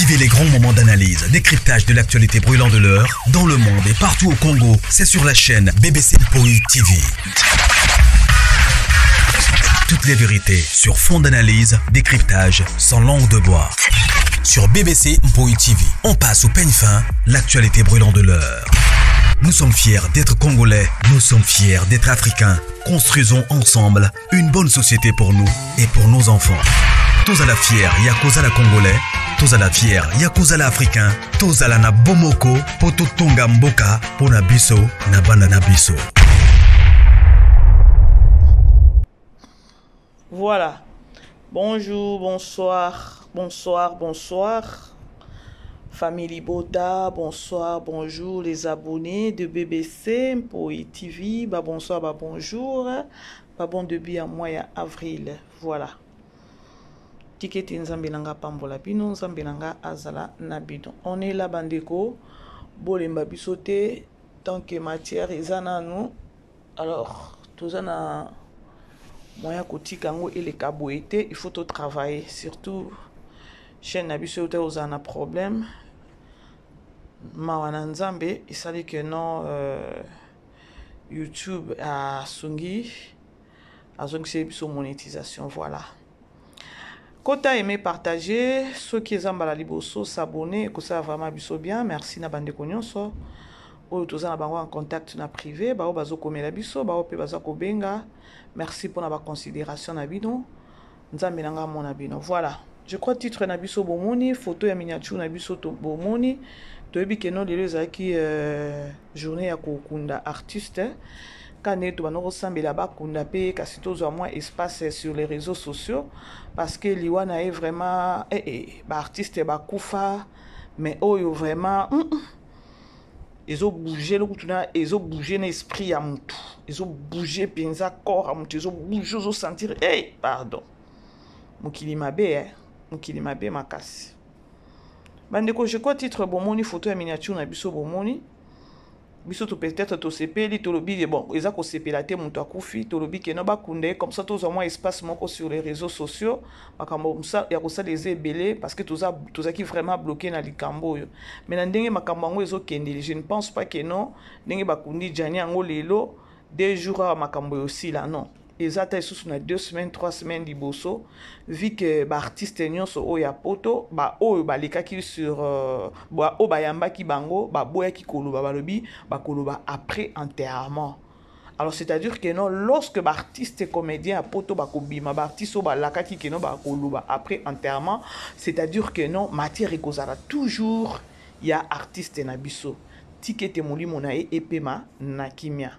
Vivez les grands moments d'analyse, décryptage de l'actualité brûlante de l'heure, dans le monde et partout au Congo. C'est sur la chaîne BBC Mpoi TV. Toutes les vérités sur fond d'analyse, décryptage, sans langue de bois. Sur BBC Mpoi TV, on passe au peigne fin, l'actualité brûlante de l'heure. Nous sommes fiers d'être Congolais, nous sommes fiers d'être Africains. Construisons ensemble une bonne société pour nous et pour nos enfants. Tous à la fière, Yakoza la Congolais. Tous à la fière, Yakoza la Africain. Tous à la na Bomoko, Poto Tonga Mboka, Pona Biso, Nabana Nabiso. Voilà. Bonjour, bonsoir, bonsoir, bonsoir. Famille Bota, bonsoir, bonjour les abonnés de BBC Mpoi TV. Bah bonsoir, bah bonjour. Bah bon début à mois à avril. Voilà. Ticket Nzambelanga Pambola Bino, Nzambelanga Azala Nabino. On est là, bandeko. Bolemba bisote. Tant que matière est à nous. Alors, tout ça na moyen kotikango et les caboétés, il faut tout travailler. Surtout, chaîne Nabisote aux un problème. Mawana Nzambe, il s'agit que non YouTube a sungi. A sungi c'est monétisation. Voilà. Kota aimé partager, ceux qui ont la liboso s'abonner, que ça vraiment biso bien, merci na bande konyonso. Ou tous na bango en contact na privé, ba o bazo komela biso, ba o pe bazo ko benga. Merci pour la considération na bino. Nzambe nanga mona bino. Voilà. Je crois titre na biso bomoni, photo ya miniature na biso to bomoni. Toyebi ke non lelo ezaki journée ya kokunda artiste. Quand tu vas sambela bakunda pe kasi tozwa moins espace sur les réseaux sociaux parce que liwana est vraiment artiste bakufa mais oyo vraiment ils ont bougé le kutuna ils ont bougé l'esprit ya mutu ils ont bougé penza corps ya mutu ils ont bougé ils ont sentir pardon mukili mabe makasi bandeko je crois titre bomoni photo ya miniature na biso bomoni biso to peut-être to sepeli to lobi bon eza ko sepela te mutu akufi to lobi ke no bakunde comme ça tous au moins espace moko sur les réseaux sociaux makambo ça ya ko ça les ebele parce que tous qui vraiment bloqué na likambo yo mais na ndenge makambo ngo ezo kende je ne pense pas que non ndenge bakundi jani ngo lelo 2 jours makambo yo aussi là non ezata sous na 2 semaines 3 semaines liboso vu que ba artiste nyonso oya poto ba oyo balekaki sur ba o bayamba ki bango ba boya ki koloba balobi ba koloba après enterrement. Alors c'est-à-dire que non lorsque ba artiste comédien a poto ba kobima ba artiste o balaka ki no ba koloba après enterrement, c'est-à-dire que non matière ekozala toujours ya artiste na biso tikete molimo na epema na kimia.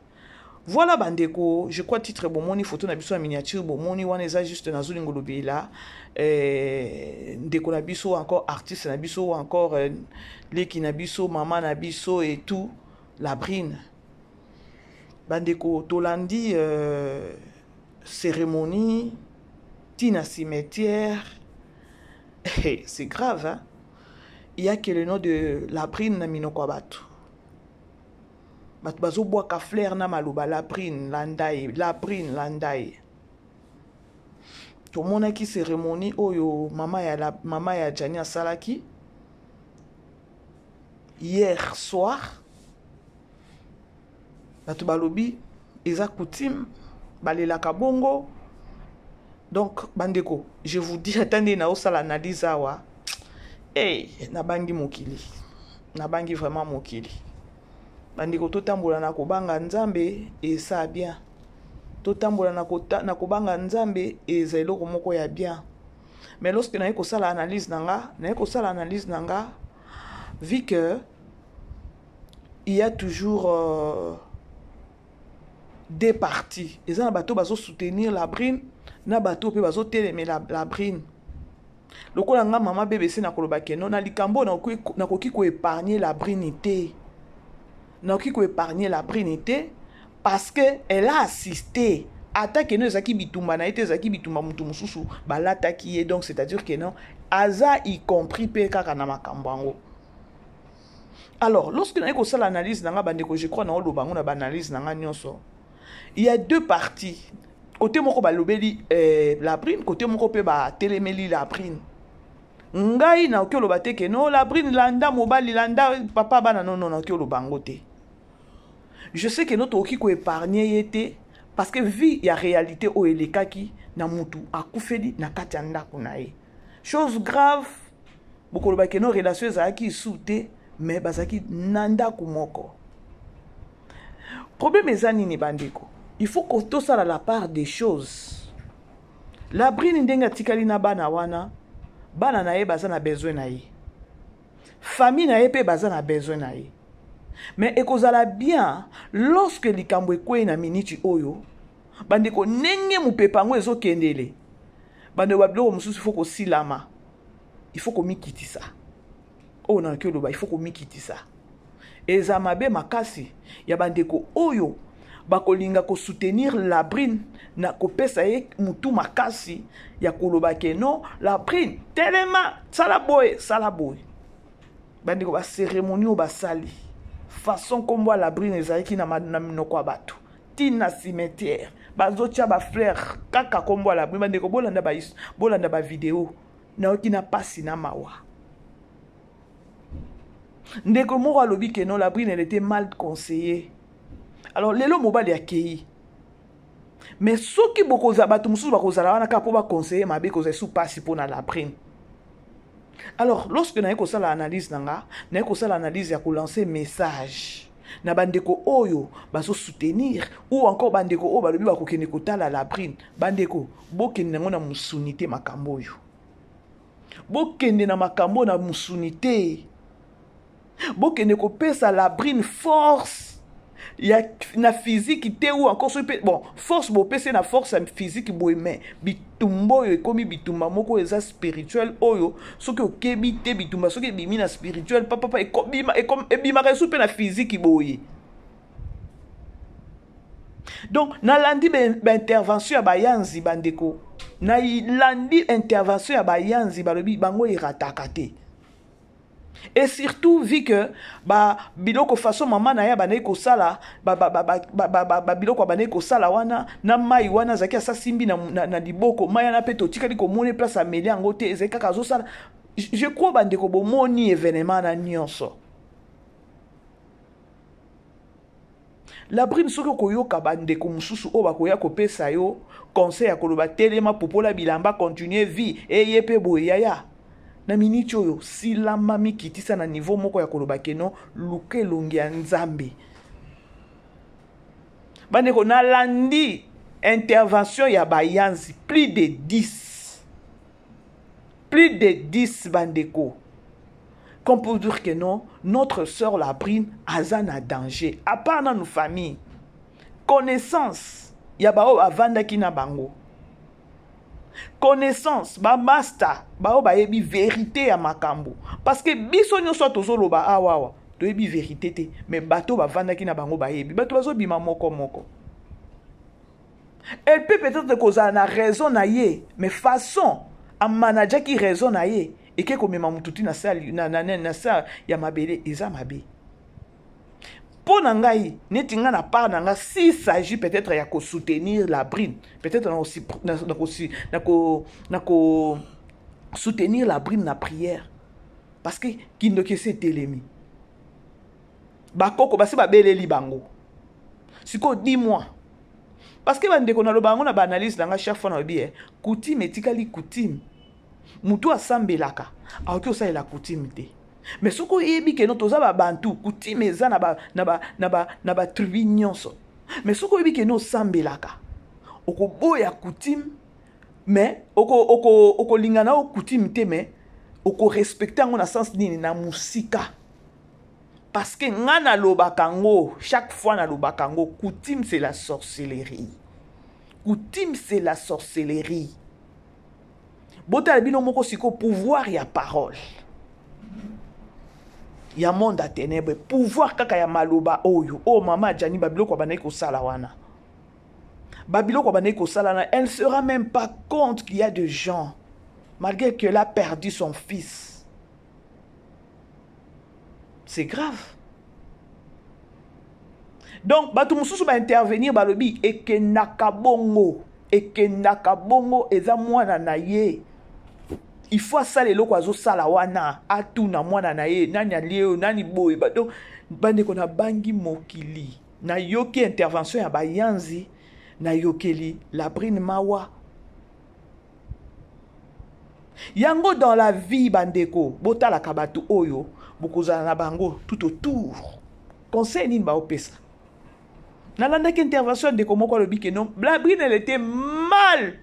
Voilà bandeko, je crois titre bomoni photo na biso en miniature bomoni wana eza juste na zulingo lobela ndeko na biso encore artiste na biso ou encore leki na biso maman na biso et tout la brine bandeko tolandi cérémonie tina cimetière c'est grave hein? Il y a que le nom de la brine na minoko abatu bazo bois ka flair na maluba la brine landai to mona ki cérémonie oyo mama ya Jania Salaki hier soir batu balobi eza coutume balela kabongo donc bandeko je vous dis attendez na osala analyse awa na bangi mokili na bangi vraiment mokili bandiko totambola na kobanga nzambe esa bien totambola na kobanga nzambe eza eloko moko ya bien mais lorsque na ko sala analyse nanga vu que il y a toujours deux parties eza na bato bazo soutenir la brine na bato pe bazo télémer la brine lokola nga mama BBC na koloba keno na likambo na koki ko épargner la brinité n'a qui épargner la brinité parce que elle a assisté attaque nous zaki bitumba na été zaki bitumba mutu mususu balata qui est donc c'est-à-dire que non aza y compris pe kaka na makambo. Alors lorsque na ko sala analyse nanga bandeko je crois na olobango na analyse nanga nyonso il y a deux parties côté moko balobeli la brine côté moko pe ba télémeli la brine ngai na oki oloba te ke no Labrine landa mobali landa papa bana non na oki oloba ngo te. Je sais que notre oki ko épargner yete parce que vie ya réalité o elekaki na mutu akufeli na kati ya ndako na ye. Chose grave bokoloba ke no relation ezalaki soute mais bazaki na ndako moko. Problème eza nini bandeko? Il faut que tosala la part des choses. Labrine ndenga tikali na bana wana, bana na ye baza na besoin na ye. Famille na ye pe baza na besoin na ye. Mais ekozala bien lorsque likambo ekwe na miniti oyo, bandeko nenge mupepango ezokendele. Bandeko babiloko mususu il faut ko silama. Il faut ko mikitisa. Oh na ke loba il faut ko mikitisa. Eza mabe makasi ya bandeko oyo bakolinga ko soutenir Labrine na kopesa ye mutu makasi ya koloba ke no Labrine telema sala boy bandeko ba cérémonie o basali façon kombo Labrine ezalaki na minoko ya bato tina cimetière bazotia ba fleur kaka kombo Labrine bandeko bolanda ba vidéo na okina pasi na mawa. Ndeko moko alobi ke non Labrine elle était mal conseillée. Alors lelo mobali akei. Mais soki bokoza bato mususu bakozala wana ka po ba conseiller mabe koza sous pasi pona Labrine. Alors lorsque na ko sala analyse nanga, na ko sala analyse ya ko lancer message na bandeko oyo bazo soutenir ou encore bandeko oyo balobi bakokende kotala Labrine, bandeko bokende ngona musunité makambo oyo. Bokende na makambo na musunité. Bokende kopesa Labrine force ya na physique te ou encore bon force bo pesa na force physique bo mais bitumbo yo komi bitumba moko eza spirituel oyo soki okebi te bitumba soki bimi na spirituel papa ekobima ebima resu pe na physique boye. Donc na landi ba intervention ya bayanzi bandeko na landi intervention ya bayanzi balobi bango irataka te. Et surtout vu que biloko façon maman na ya banayi ko sala biloko banayi ko sala wana na mai wana zaki asa simbi na liboko mai na peto tikali ko mone place a meli yango te ezeka kazo sala. Je crois bandeko bomoni événement na nyonso. Labrine soki koyoka bandeko mususu o bakoya kopesa yo conseil ya koloba telema popola bilamba continuer vie eyepe boyaya. Na miniti oyo silama mikitisa na niveau moko ya koloba keno luke longi ya nzambe. Bandeko na landi intervention ya bayanzi plus de 10. Plus de 10 bandeko. Comme pour dire que non, notre sœur Labrine aza na danger. À part dans nos familles. Connaissance. Ya bao avanda ki na bango. Connaissance, ba master, ba yebi vérité ya makambo. Parce que biso nyonso tozolo ba awawa, to yebi vérité te, mais bato ba vanda ki na bango ba yebi, bato bazo bima moko. Elle peut peut-être causer na raison na ye, mais façon a manager qui raison na ye et que comme mamututi na sali na sa ya mabele eza mabe. Pour nangai, netinga na part nanga s'il s'agit peut-être ya ko soutenir Labrine, peut-être na ko soutenir Labrine na prière parce que kindo ke c'est telemi. Bakoko basi ba beleli bango. Siko dis-moi. Parce que bandeko na lo bango na ba analyse nanga chaque fois na bien, coutume etikali coutume. Mutu asambelaka, aoki osalela coutume te. Mais ce que yebi ke no toza ba bantu coutume eza na ba tribu nyonso. Mais ce que yebi ke no sambelaka okoboya coutume mais oko lingana o coutume te mais oko respecter ngo na sens nini na musika. Parce que ngana lobakango chaque fois na lobakango coutume c'est la sorcellerie. Coutume c'est la sorcellerie. Bota bino moko siko pouvoir ya parole. Ya monde à ténèbres, pouvoir kaka ya maloba oyo. Oh mama Jani babilo kwa banayi ko sala wana. Babilo kwa banayi ko sala wana, elle ne se rend même pas compte qu'il y a des gens malgré qu'elle a perdu son fils. C'est grave. Donc bato mususu ba intervenir balobi eke nakabongo eza mwana na ye. il faut asala eloko azosala wana atuna mwana na ye nani alieo nani boye donc bandeko na bangi mokili na yoki intervention ya bayanzi na yokeli la brine mawa yango dans la vie bandeko botalaka bato oyo bokozala na bango tout autour conseil nini baopesa nalandaki intervention ndeko moko alobi ke non la brine elle était mal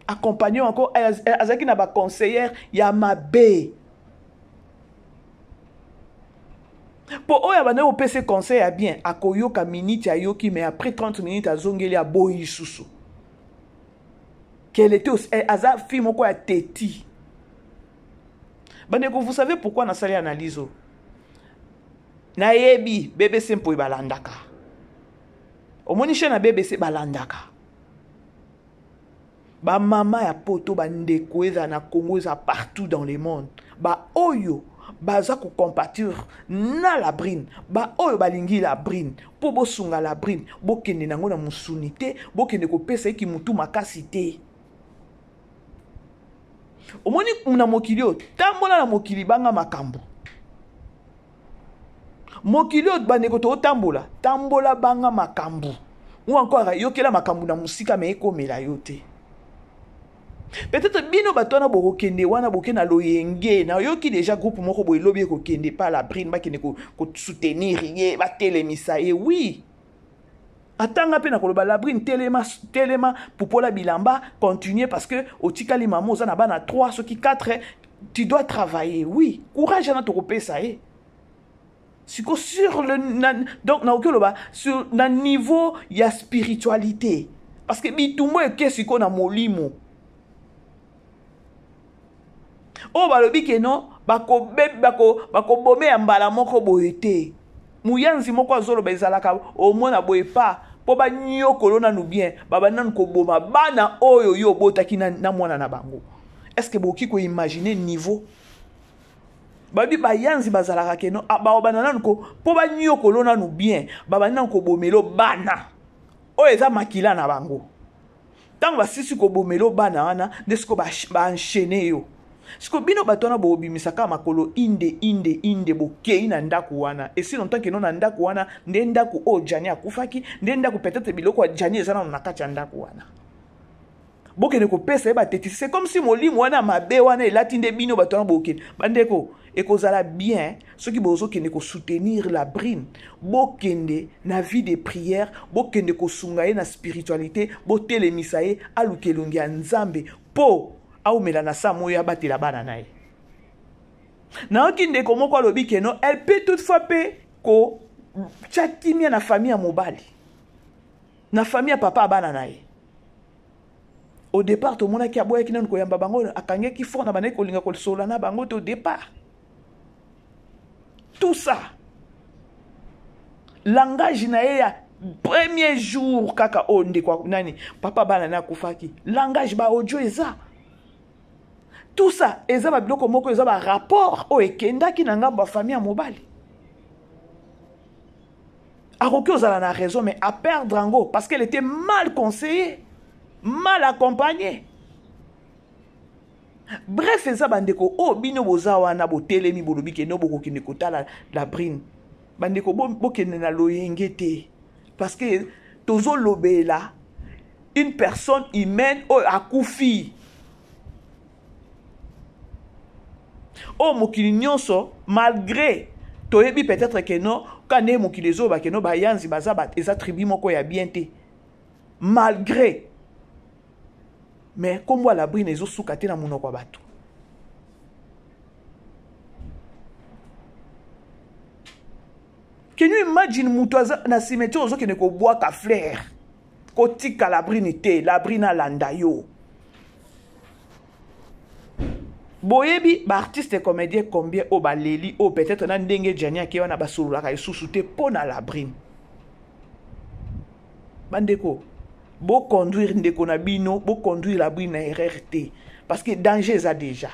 accompagné encore azaki na baconseillère ya mabe po oyo bana opesa conseil ya bien akoyoka minute ya yoki mais après 30 minutes azongeli ya boyi susu qu'elle était aza fille moko ya teti bandeko vous savez pourquoi na sali analyse na yebi BBC mpo balandaka omoni chaîne na BBC balandaka ba mama ya poto bandeko eza na Congo eza partout dans le monde ba oyo baza ko compatir na la brine ba oyo balingi la brine po bosunga la brine bokende nango na musunité bokende ko pesa eki mutu makasi te omoni na mokili o tambola na mokili banga makambo mokili o bandeko to tambola banga makambo ou encore yokela makambo na musika me ekomela yo te. Peut-être bino batona bokende wana bokena loyenge na yoki déjà groupe moko boy lobby ko kende pas la brine ba kende ko soutenir ye ba telemisa ye oui atanga pe na koloba la brine telema popola bilamba continuer parce que otikali mamo za na bana 3 ceux qui 4 tu dois travailler oui courage na to kopesa ye siko sur le donc na okoloba sur na niveau ya spiritualité parce que bitumbo eke siko na molimo o balobi ke non bako bomé ya mbala moko boye te muyanzi moko azolo bezalaka au mona boye pa po ba nyokolo nanu bien baba nanu ko boma bana oyo yo botaki na mwana na bango est-ce que boki ko imaginer niveau babi bayanzi bazalaka ke non ba bana nanu ko po ba nyokolo nanu bien baba nanu ko bomelo bana o eza makila na bango tango basisi ko bomelo bana wana ndesko ba enchaîner yo siko bino batona bo bimisaka makolo inde bokei na ndaku wana et si longtemps que non na ndaku wana nde ndaku o jani akufaki nde ndaku peut-être biloko jani ezana na kati ya ndaku wana bokene ko pesa e bateti c'est comme si molimo wana mabe wana elati nde bino batona bokene bandeko ekozala bien ceux qui bozo kende ko soutenir la brine bokende na vie de prière bokende ko sungaye na spiritualité botelemisa ye alukelongi ya nzambe po au melana sa moya batela bana nae na okinde ko moko alobi ke non elle peut toutefois pe ko chatimia na famille mobali na famille papa bana nae au départ to mona ki aboya kinana ko yamba bango akange ki fona bana ko linga ko sola na bango au départ tout ça langage na ya premier jour kaka onde kwa nani papa bana na kufaki langage ba audio eza tout ça eza ba biloko moko eza ba rapport o ekendaki na ngambo famille mobali akoki ozala na raison mais à perdre ango parce qu'elle était mal conseillée mal accompagnée bref eza bandeko o bino boza wana botelemi bolobi ke no bokokende kotala la brine bandeko bokende na loyenge te parce que tozo lobela une personne humaine o akufi oh mokili nyonso malgré toyebi peut-être que non quand ne mokili zo ba que non ba yanzi baza ba eza tribu moko ya bien te malgré mais comme la brine ezo suka te na monoko ya bato can you imagine mutu na cimetière ozo kene ko bois ka fleur ko tika la brine te la brine alanda yo boyebi ba artiste et comédien combien o baleli o peut-être na ndenge jania ki wana basolula ka isusu te pona la brine bandeko bo conduire ndeko na bino bo conduire la brine na RRT parce que danger ça déjà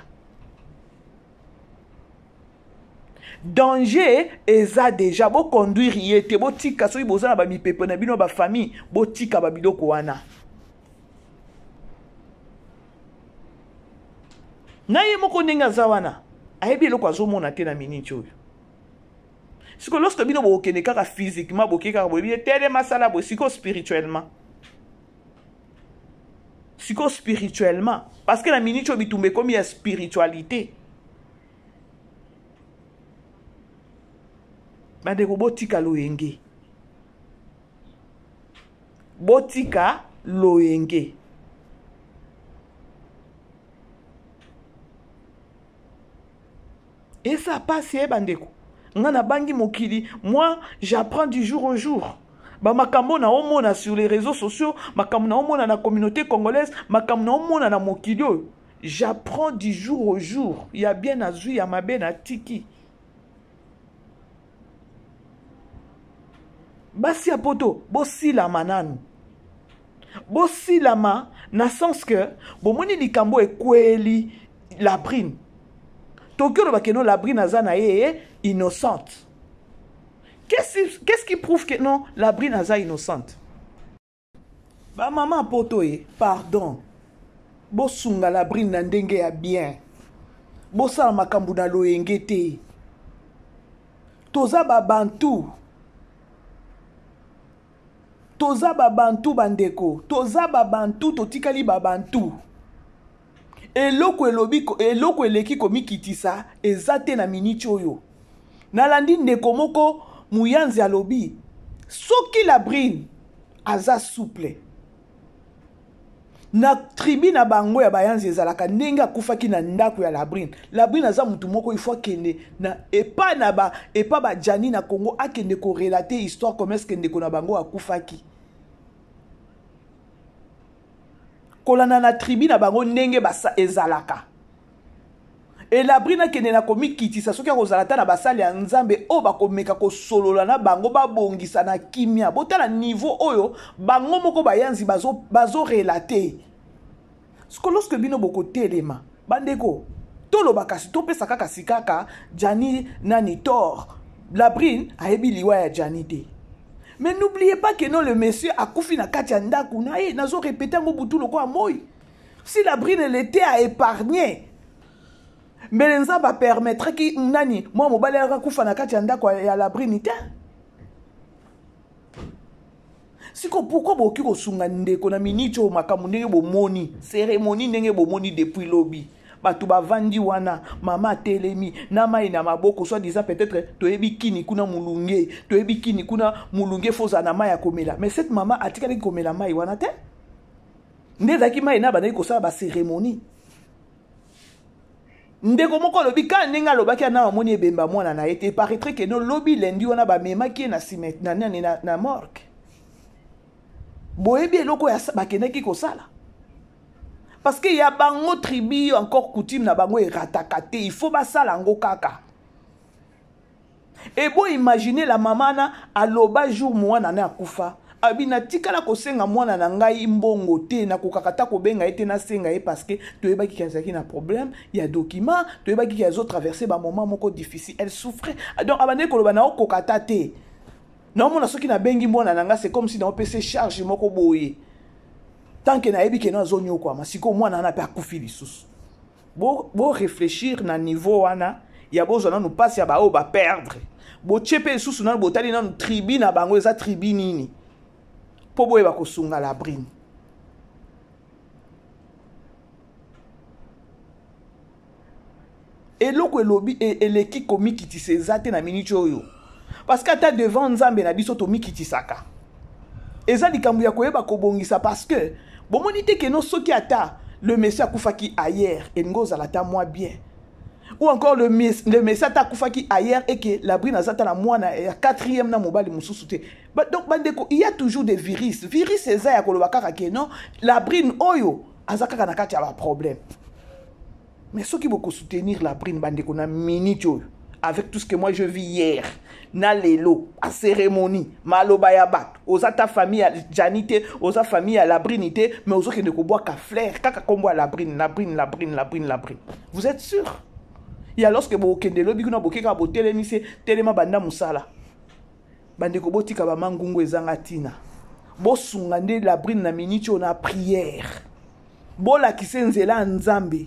danger eza déjà bo conduire yete bo tika so iboza na ba mipepe na bino ba famille bo tika ba biloko wana na ye moko ndenge aza wana ayebi eloko azomona te na miniti oyo. Siko lorsque bino bokende kaka physiquement boke kaka boyebi tele masala bo siko spirituellement. Siko spirituellement parce que la miniti oyo bitumbe comme ya spiritualité. Bandeko botika loyenge. Botika loyenge. Et ça passe, bandeko. Ngana bangi mokili, moi, j'apprends du jour au jour. Ba makambo na omona sur les réseaux sociaux, makambo na omona na communauté congolaise, makambo na omona na mokili. J'apprends du jour au jour. Il y a bien azui, il y a ma ben à tiki. Basi apoto, bosi la mananu. Bosi la ma, na sens que, bomoni likambo e kweli la brine. Tokyo le bakeno la brine azana ye innocente. Qu'est-ce qui prouve que non, la brine aza innocente? Ba maman poto pardon. Bosunga la brine na ndenge ya bien. Bosala makambu na loyenge te. Toza ba bantu. Toza ba bantu bandeko. Toza ba bantu totikali ba bantu. Eloko eleki komikitisa ezate na miniti oyo. Nalandi ndeko moko muyanzi alobi. Soki la brine aza souple. Na tribi na bango ya bayanzi ezalaka ndenge akufaki na ndako ya la brine. La brine aza mutu moko il faut kende na epa ba jani na Congo akende ko relater histoire comme est-ce que ndeko na bango akufaki. Kolana na tribi na bango ndenge basa ezalaka. Et la brine kende na komikitisa soki akozalata na basali ya nzambe o bakomeka ko solola na bango babongisa na kimia. Botala niveau oyo bango moko bayanzi bazo relater. Siko lorsque bino boko telema bandeko tolo bakasi to pesa kaka sikaka Jani nani tor. La brine ayebi liwa ya Jani te. Mais n'oubliez pas que non, le monsieur a koufi na katianda kunaye, nazo répété ngo butu loko amoy. Si la brine elle était à épargner, mais l'enza va permettre que nani, moi mo balera koufa na katianda kwa ya la brine te. Siko pourquoi boki ko sunga ndeko na miniti o makamu ndenge bo moni, cérémonie ndenge bo moni depuis lobby. Batu bavandi wana mama telemi na mai na maboko soit disant peut-être toyebi kini kuna mulunge toyebi kini kuna mulunge foza na mai ya komela mais cette maman atikali komela mai wana te ndezaki mai na bana ko sala ba cérémonie ndeko moko lobi ka ninga lobaki na moni ebemba mwana na été paraîtrait que non lobi lendi wana ba mema ki na simet na morgue boyebi eloko ya bakendaki ko sala. Parce qu'il y a bango tribu encore coutume na bango eratakate. Il faut basa lango kaka. Et bon imaginer la mamana à loba jour mwana na akufa. Abina tika la kosenga mwana na ngai mbongo te na kokakata ko benga ete na senga e parce que to eba ki kanzaki na problème, il y a document, to eba ki azo traverser ba moment moko difficile, elle souffrait. Donc abane ko loba na okokata te. Non mona soki na bengi mwana na nga c'est comme si na opese charge moko boye. Tant que na ebi ke na zonyo kwa masiko mwana na pe akufi lisusu. Bo réfléchir na niveau wana ya bozo na nous passe ya ba o ba perdre. Bo chepe lisusu na botali na tribi na bango eza tribi nini. Po boye ba kosunga la brine. Et loko elobi eleki komikiti sezate na miniti oyo. Parce que ata devant Nzambe na biso to mikitisaka. Eza likambu ya koyeba kobongisa parce que bon monite que non soki ata le messie akufaki ailleurs et ngoza la ta moi bien. Ou encore le messie ata akufaki ailleurs et que la brine azata na mwana ya 4e na mobali mususu te. Donc bandeko il y a toujours des virus. Virus eza ya kolobaka ka non la brine oyo azaka na kati ya ba problème. Mais ceux qui vont soutenir la brine bandeko na minute oyo avec tout ce que moi je vis hier, na lelo, à cérémonie, maloba ya bat, aux ta famille à janité, aux famille à la brinité, mais aux autres qui ne boivent qu'à flair, kaka kombo à la brine. Vous êtes sûr? Il y a lorsque vous kende lobi kuna bokeka botele mise telema banda musala. Bande ko botika ba mangungu ezanga tina. Bo sungande la brine na minute on a prière. Bo la kisenzela nzambe.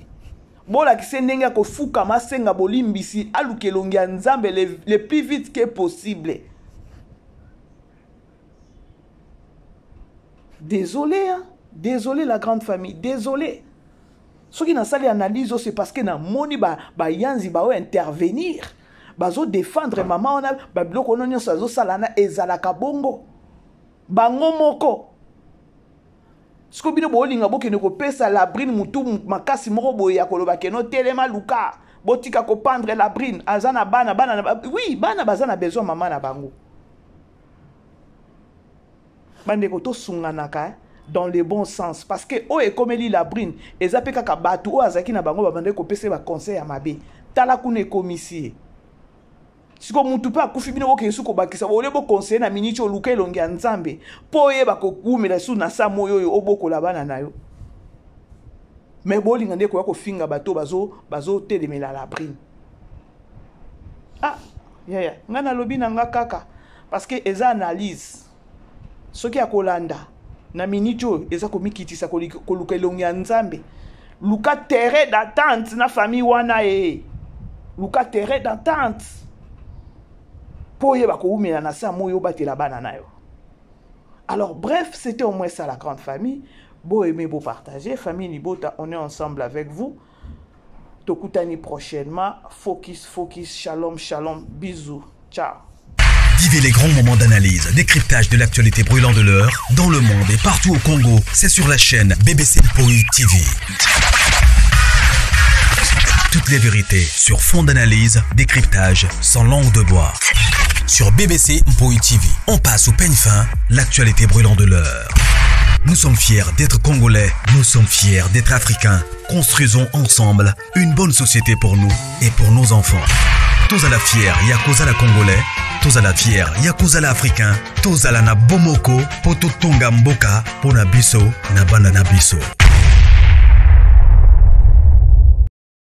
bola ki se ndenge ko fuka masenga bolimbisi alukelongi ya nzambe le plus vite que possible. Désolé, hein? Désolé la grande famille, désolé. Ce qui n'a pas l'analyse, c'est parce que na moni ba yanzi ba intervenir, bazo défendre maman on a ba bloko non so salana ezalaka bongo. Bango moko. Ce que bino bolinga bokene ko pesa la brine mutu makasi moko boye ya koloba keno telema luka. Botika ko pendre la brine azana bana oui bana bazana besoin maman na bango. Bande ko to sunganaka dans le bon sens parce que o e komeli la brine ezape kaka batu o azaki na bango babande ko pesa ba conseil ya mabe tala kuna komisi siko mutu pa kufi bino oke suko bakisa bo lebo conseil na minicho luka elongi ya nzambe po ye bakokumela su na sa moyo oyo obokola bana nayo mais bolinga ndeko ya ko finga bato bazo telemela la brine ya ngana lobi na nga kaka parce que eza analyse soki ya kolanda na minicho eza komikitisa koluka elongi ya nzambe luka terrain d'attente na famille wana luka terrain d'attente po yeba koumela na sa moyo batela bana nayo. Alors bref, c'était au moins ça la grande famille. Beau aimer, beau partager. Famille Libota, on est ensemble avec vous. Tokutani prochainement. Focus, shalom, shalom. Bisous. Ciao. Vivez les grands moments d'analyse, décryptage de l'actualité brûlante de l'heure, dans le monde et partout au Congo. C'est sur la chaîne BBC Mpoï TV. Toutes les vérités sur fond d'analyse, décryptage sans langue de bois. Sur BBC Mpoï TV, on passe au peigne fin l'actualité brûlante de l'heure. Nous sommes fiers d'être Congolais, nous sommes fiers d'être Africains. Construisons ensemble une bonne société pour nous et pour nos enfants. Tous à la fière, Yakoza la Congolais. Tous à la fière, Yakoza la Africain. Tous à la na bomoko, poto tonga mboka, pona biso, na bana na biso.